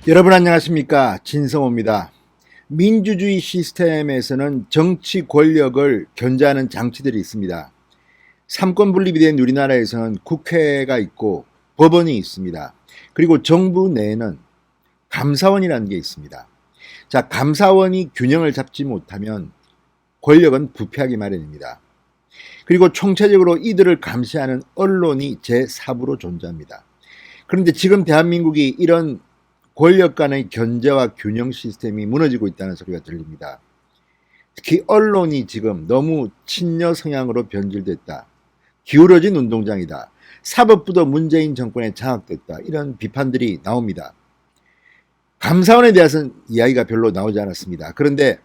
여러분 안녕하십니까, 진성호입니다. 민주주의 시스템에서는 정치 권력을 견제하는 장치들이 있습니다. 삼권 분립이 된 우리나라에서는 국회가 있고 법원이 있습니다. 그리고 정부 내에는 감사원이라는 게 있습니다. 자, 감사원이 균형을 잡지 못하면 권력은 부패하기 마련입니다. 그리고 총체적으로 이들을 감시하는 언론이 제4부로 존재합니다. 그런데 지금 대한민국이 이런 권력 간의 견제와 균형 시스템이 무너지고 있다는 소리가 들립니다. 특히 언론이 지금 너무 친여 성향으로 변질됐다. 기울어진 운동장이다. 사법부도 문재인 정권에 장악됐다. 이런 비판들이 나옵니다. 감사원에 대해서는 이야기가 별로 나오지 않았습니다. 그런데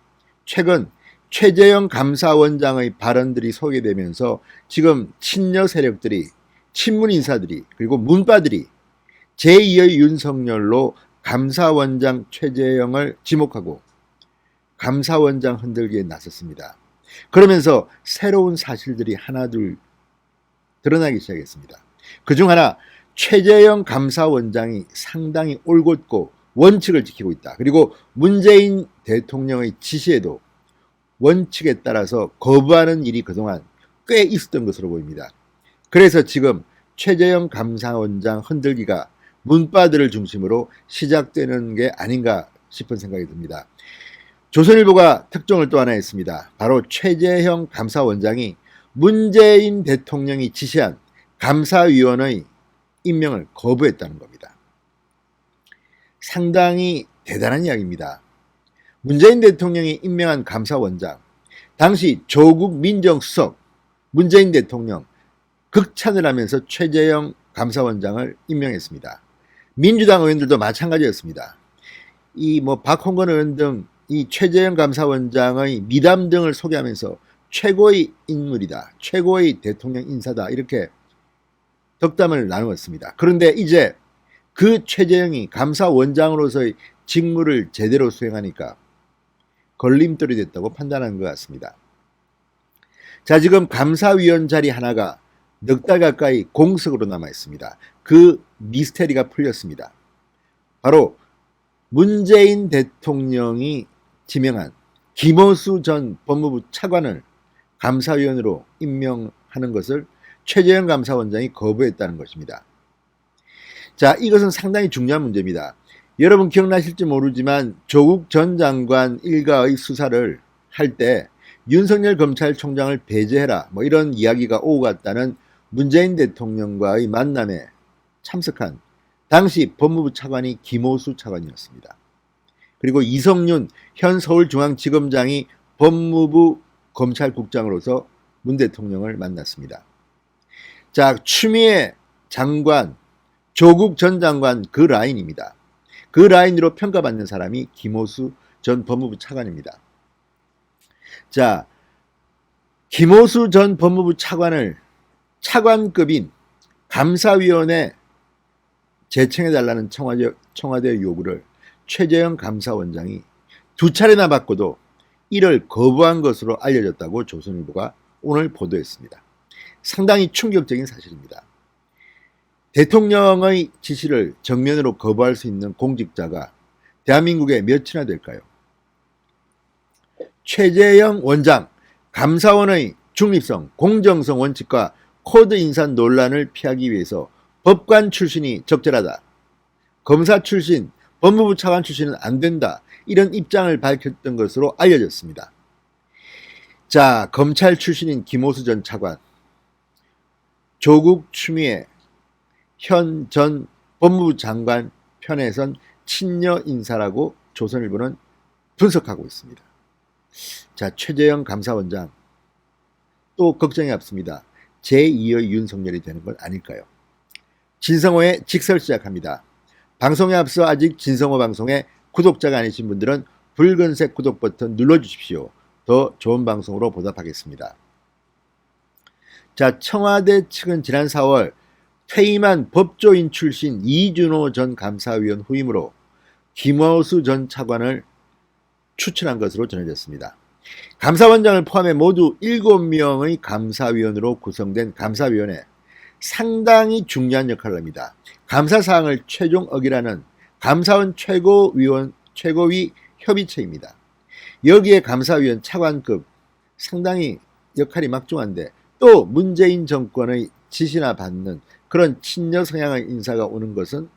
최근 최재형 감사원장의 발언들이 소개되면서 지금 친여 세력들이, 친문 인사들이, 그리고 문바들이 제2의 윤석열로 감사원장 최재형을 지목하고 감사원장 흔들기에 나섰습니다. 그러면서 새로운 사실들이 하나둘 드러나기 시작했습니다. 그중 하나, 최재형 감사원장이 상당히 올곧고 원칙을 지키고 있다. 그리고 문재인 대통령의 지시에도 원칙에 따라서 거부하는 일이 그동안 꽤 있었던 것으로 보입니다. 그래서 지금 최재형 감사원장 흔들기가 문바들을 중심으로 시작되는 게 아닌가 싶은 생각이 듭니다. 조선일보가 특종을 또 하나 했습니다. 바로 최재형 감사원장이 문재인 대통령이 지시한 감사위원의 임명을 거부했다는 겁니다. 상당히 대단한 이야기입니다. 문재인 대통령이 임명한 감사원장, 당시 조국 민정수석, 문재인 대통령 극찬을 하면서 최재형 감사원장을 임명했습니다. 민주당 의원들도 마찬가지였습니다. 박홍근 의원 등 이 최재형 감사원장의 미담 등을 소개하면서 최고의 인물이다, 최고의 대통령 인사다, 이렇게 덕담을 나누었습니다. 그런데 이제 그 최재형이 감사원장으로서의 직무를 제대로 수행하니까 걸림돌이 됐다고 판단한 것 같습니다. 자, 지금 감사위원 자리 하나가 넉 달 가까이 공석으로 남아 있습니다. 그 미스테리가 풀렸습니다. 바로 문재인 대통령이 지명한 김호수 전 법무부 차관을 감사위원으로 임명하는 것을 최재형 감사원장이 거부했다는 것입니다. 자, 이것은 상당히 중요한 문제입니다. 여러분 기억나실지 모르지만 조국 전 장관 일가의 수사를 할 때 윤석열 검찰총장을 배제해라, 이런 이야기가 오고 갔다는 문재인 대통령과의 만남에 참석한 당시 법무부 차관이 김호수 차관이었습니다. 그리고 이성윤 현 서울중앙지검장이 법무부 검찰국장으로서 문 대통령을 만났습니다. 자, 추미애 장관, 조국 전 장관 그 라인입니다. 그 라인으로 평가받는 사람이 김호수 전 법무부 차관입니다. 자, 김호수 전 법무부 차관을 차관급인 감사위원회 제청해달라는 청와대 요구를 최재형 감사원장이 두 차례나 받고도 이를 거부한 것으로 알려졌다고 조선일보가 오늘 보도했습니다. 상당히 충격적인 사실입니다. 대통령의 지시를 정면으로 거부할 수 있는 공직자가 대한민국에 몇이나 될까요? 최재형 원장, 감사원의 중립성, 공정성 원칙과 코드 인사 논란을 피하기 위해서 법관 출신이 적절하다, 검사 출신, 법무부 차관 출신은 안 된다, 이런 입장을 밝혔던 것으로 알려졌습니다. 자, 검찰 출신인 김호수 전 차관, 조국 추미애 현 전 법무부 장관 편에선 친여 인사라고 조선일보는 분석하고 있습니다. 자, 최재형 감사원장 또 걱정이 앞섭니다. 제2의 윤석열이 되는 건 아닐까요? 진성호의 직설 시작합니다. 방송에 앞서 아직 진성호 방송에 구독자가 아니신 분들은 붉은색 구독 버튼 눌러주십시오. 더 좋은 방송으로 보답하겠습니다. 자, 청와대 측은 지난 4월 퇴임한 법조인 출신 이준호 전 감사위원 후임으로 김호수 전 차관을 추천한 것으로 전해졌습니다. 감사원장을 포함해 모두 7명의 감사위원으로 구성된 감사위원회, 상당히 중요한 역할을 합니다. 감사사항을 최종 어기라는 감사원 최고위 협의체입니다. 여기에 감사위원 차관급 상당히 역할이 막중한데 또 문재인 정권의 지시나 받는 그런 친여 성향의 인사가 오는 것은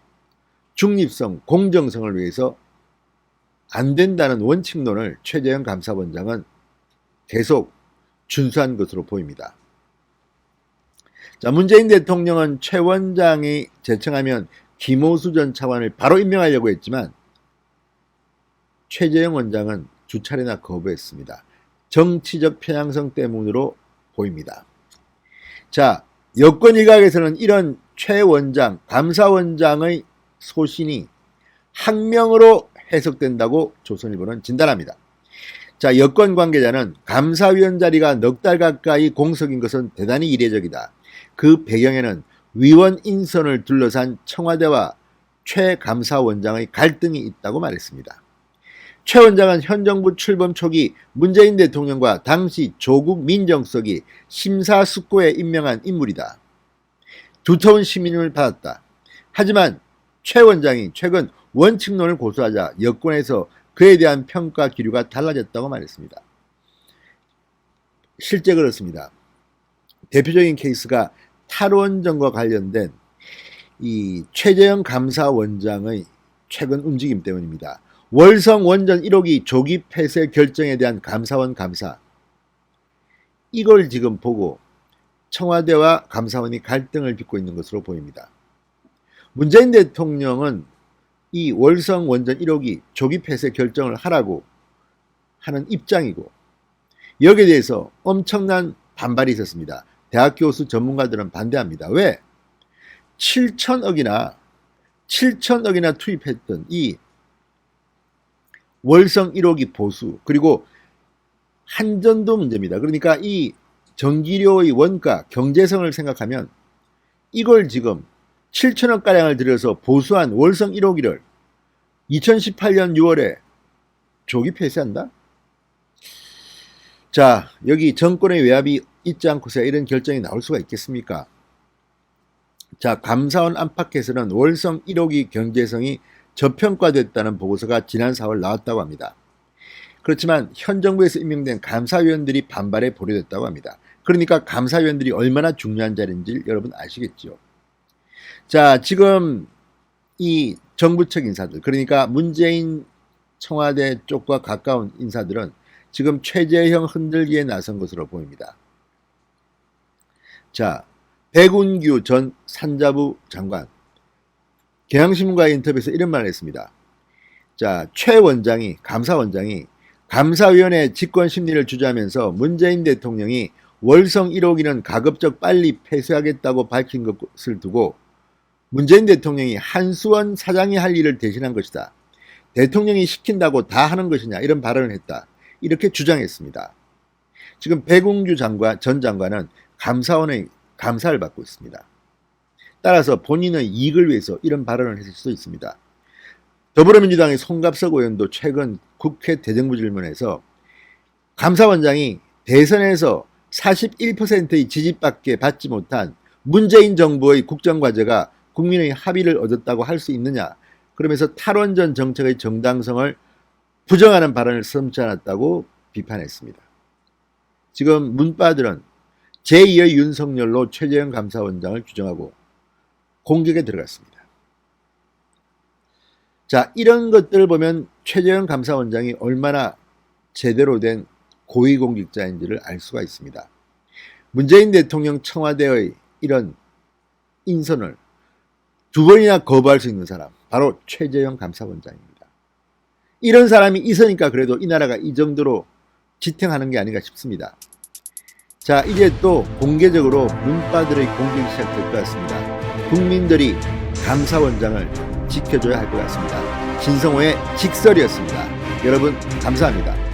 중립성, 공정성을 위해서 안 된다는 원칙론을 최재형 감사원장은 계속 준수한 것으로 보입니다. 자, 문재인 대통령은 최 원장이 제청하면 김호수 전 차관을 바로 임명하려고 했지만 최재형 원장은 두 차례나 거부했습니다. 정치적 편향성 때문으로 보입니다. 자, 여권 일각에서는 이런 최 원장, 감사원장의 소신이 항명으로 해석된다고 조선일보는 진단합니다. 자, 여권 관계자는 감사위원 자리가 넉 달 가까이 공석인 것은 대단히 이례적이다. 그 배경에는 위원 인선을 둘러싼 청와대와 최 감사원장의 갈등이 있다고 말했습니다. 최 원장은 현 정부 출범 초기 문재인 대통령과 당시 조국 민정수석이 심사숙고에 임명한 인물이다. 두터운 시민을 받았다. 하지만 최 원장이 최근 원칙론을 고수하자 여권에서 그에 대한 평가 기류가 달라졌다고 말했습니다. 실제 그렇습니다. 대표적인 케이스가 탈원전과 관련된 이 최재형 감사원장의 최근 움직임 때문입니다. 월성 원전 1호기 조기 폐쇄 결정에 대한 감사원 감사, 이걸 지금 보고 청와대와 감사원이 갈등을 빚고 있는 것으로 보입니다. 문재인 대통령은 이 월성 원전 1호기 조기 폐쇄 결정을 하라고 하는 입장이고 여기에 대해서 엄청난 반발이 있었습니다. 대학 교수 전문가들은 반대합니다. 왜? 7천억이나 투입했던 이 월성 1호기 보수, 그리고 한전도 문제입니다. 그러니까 이 전기료의 원가, 경제성을 생각하면 이걸 지금 7천억가량을 들여서 보수한 월성 1호기를 2018년 6월에 조기 폐쇄한다? 자, 여기 정권의 외압이 있지 않고서 이런 결정이 나올 수가 있겠습니까? 자, 감사원 안팎에서는 월성 1호기 경제성이 저평가됐다는 보고서가 지난 4월 나왔다고 합니다. 그렇지만 현 정부에서 임명된 감사위원들이 반발에 보류됐다고 합니다. 그러니까 감사위원들이 얼마나 중요한 자리인지 여러분 아시겠죠? 자, 지금 이 정부 측 인사들, 그러니까 문재인 청와대 쪽과 가까운 인사들은 지금 최재형 흔들기에 나선 것으로 보입니다. 자, 백운규 전 산자부 장관, 경향신문과의 인터뷰에서 이런 말을 했습니다. 자, 최 원장이, 감사원장이 감사위원회 직권 심리를 주재하면서 문재인 대통령이 월성 1호기는 가급적 빨리 폐쇄하겠다고 밝힌 것을 두고 문재인 대통령이 한수원 사장이 할 일을 대신한 것이다. 대통령이 시킨다고 다 하는 것이냐, 이런 발언을 했다. 이렇게 주장했습니다. 지금 백운규 전 장관은 감사원의 감사를 받고 있습니다. 따라서 본인의 이익을 위해서 이런 발언을 했을 수도 있습니다. 더불어민주당의 송갑석 의원도 최근 국회 대정부 질문에서 감사원장이 대선에서 41%의 지지밖에 받지 못한 문재인 정부의 국정과제가 국민의 합의를 얻었다고 할 수 있느냐, 그러면서 탈원전 정책의 정당성을 부정하는 발언을 씀지 않았다고 비판했습니다. 지금 문바들은 제2의 윤석열로 최재형 감사원장을 규정하고 공격에 들어갔습니다. 자, 이런 것들을 보면 최재형 감사원장이 얼마나 제대로 된 고위공직자인지를 알 수가 있습니다. 문재인 대통령 청와대의 이런 인선을 두 번이나 거부할 수 있는 사람, 바로 최재형 감사원장입니다. 이런 사람이 있으니까 그래도 이 나라가 이 정도로 지탱하는 게 아닌가 싶습니다. 자, 이제 또 공개적으로 문바들의 공격이 시작될 것 같습니다. 국민들이 감사원장을 지켜줘야 할 것 같습니다. 진성호의 직설이었습니다. 여러분 감사합니다.